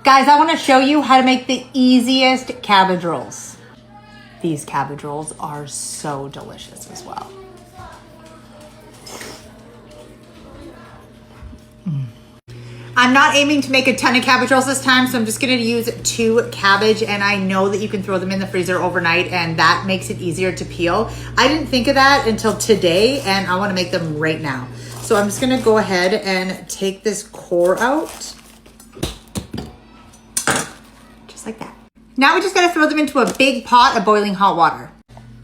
Guys, I want to show you how to make the easiest cabbage rolls. These cabbage rolls are so delicious as well. I'm not aiming to make a ton of cabbage rolls this time, so I'm just gonna use 2 cabbage, and I know that you can throw them in the freezer overnight and that makes it easier to peel. I didn't think of that until today, and I wanna make them right now. So I'm just gonna go ahead and take this core out. Just like that. Now we just gotta throw them into a big pot of boiling hot water.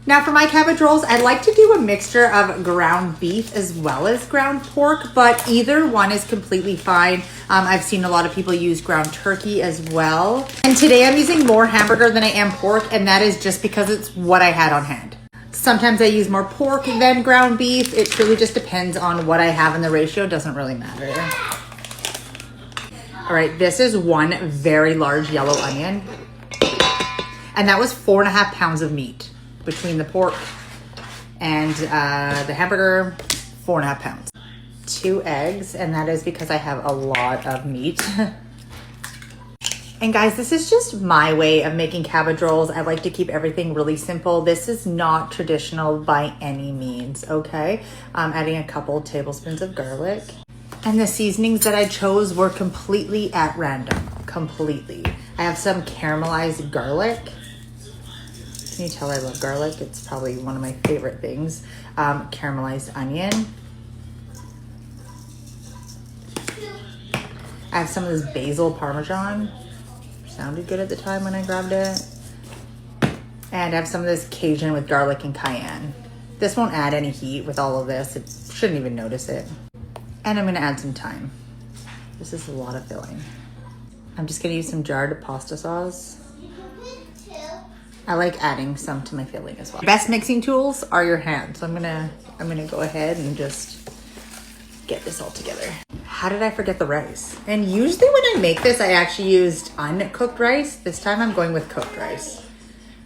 Now for my cabbage rolls, I like to do a mixture of ground beef as well as ground pork, but either one is completely fine. I've seen a lot of people use ground turkey as well. And today I'm using more hamburger than I am pork, and that is just because it's what I had on hand. Sometimes I use more pork than ground beef. It really just depends on what I have in the ratio. It doesn't really matter. All right, this is one very large yellow onion. And that was 4.5 pounds of meat between the pork and the hamburger, 4.5 pounds. 2 eggs, and that is because I have a lot of meat. And guys, this is just my way of making cabbage rolls. I like to keep everything really simple. This is not traditional by any means, okay? I'm adding a couple tablespoons of garlic. And the seasonings that I chose were completely at random, completely. I have some caramelized garlic. Can you tell I love garlic? It's probably one of my favorite things. Caramelized onion. I have some of this basil parmesan. Sounded good at the time when I grabbed it. And I have some of this Cajun with garlic and cayenne. This won't add any heat with all of this. It shouldn't even notice it. And I'm gonna add some thyme. This is a lot of filling. I'm just gonna use some jarred pasta sauce. I like adding some to my filling as well. Best mixing tools are your hands. So I'm gonna go ahead and just get this all together. How did I forget the rice? And usually when I make this, I actually used uncooked rice. This time I'm going with cooked rice.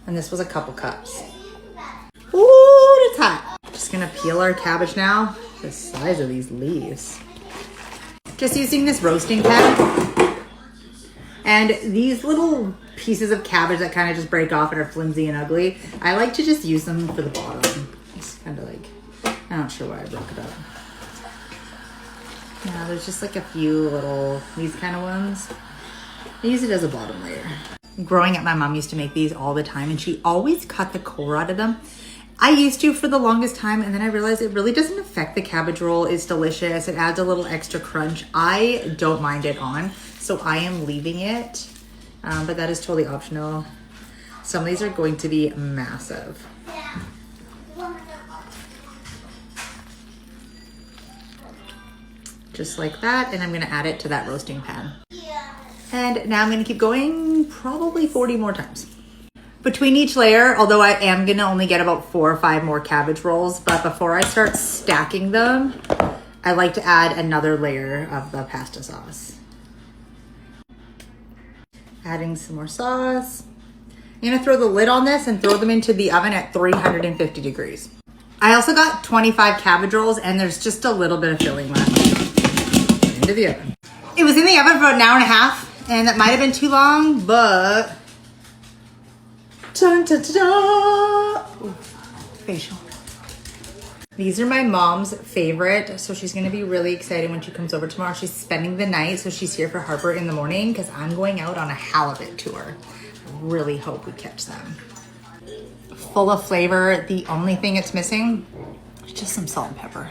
And this was a couple cups. Ooh, it's hot. Just gonna peel our cabbage now. The size of these leaves. Just using this roasting pan. And these little pieces of cabbage that kind of just break off and are flimsy and ugly, I like to just use them for the bottom. It's kind of like, I'm not sure why I broke it up. Yeah, there's just like a few little, these kind of ones. I use it as a bottom layer. Growing up, my mom used to make these all the time, and she always cut the core out of them. I used to for the longest time, and then I realized it really doesn't affect the cabbage roll. It's delicious. It adds a little extra crunch. I don't mind it on, so I am leaving it, but that is totally optional. Some of these are going to be massive. Just like that, and I'm gonna add it to that roasting pan. And now I'm gonna keep going probably 40 more times. Between each layer, although I am gonna only get about 4 or 5 more cabbage rolls, but before I start stacking them, I like to add another layer of the pasta sauce. Adding some more sauce. I'm gonna throw the lid on this and throw them into the oven at 350 degrees. I also got 25 cabbage rolls, and there's just a little bit of filling left. Into the oven. It was in the oven for an hour and a half, and that might have been too long, but dun, dun, dun, dun. Ooh, facial. These are my mom's favorite, so she's gonna be really excited when she comes over tomorrow. She's spending the night, so she's here for Harper in the morning because I'm going out on a halibut tour. I really hope we catch them. Full of flavor. The only thing it's missing is just some salt and pepper.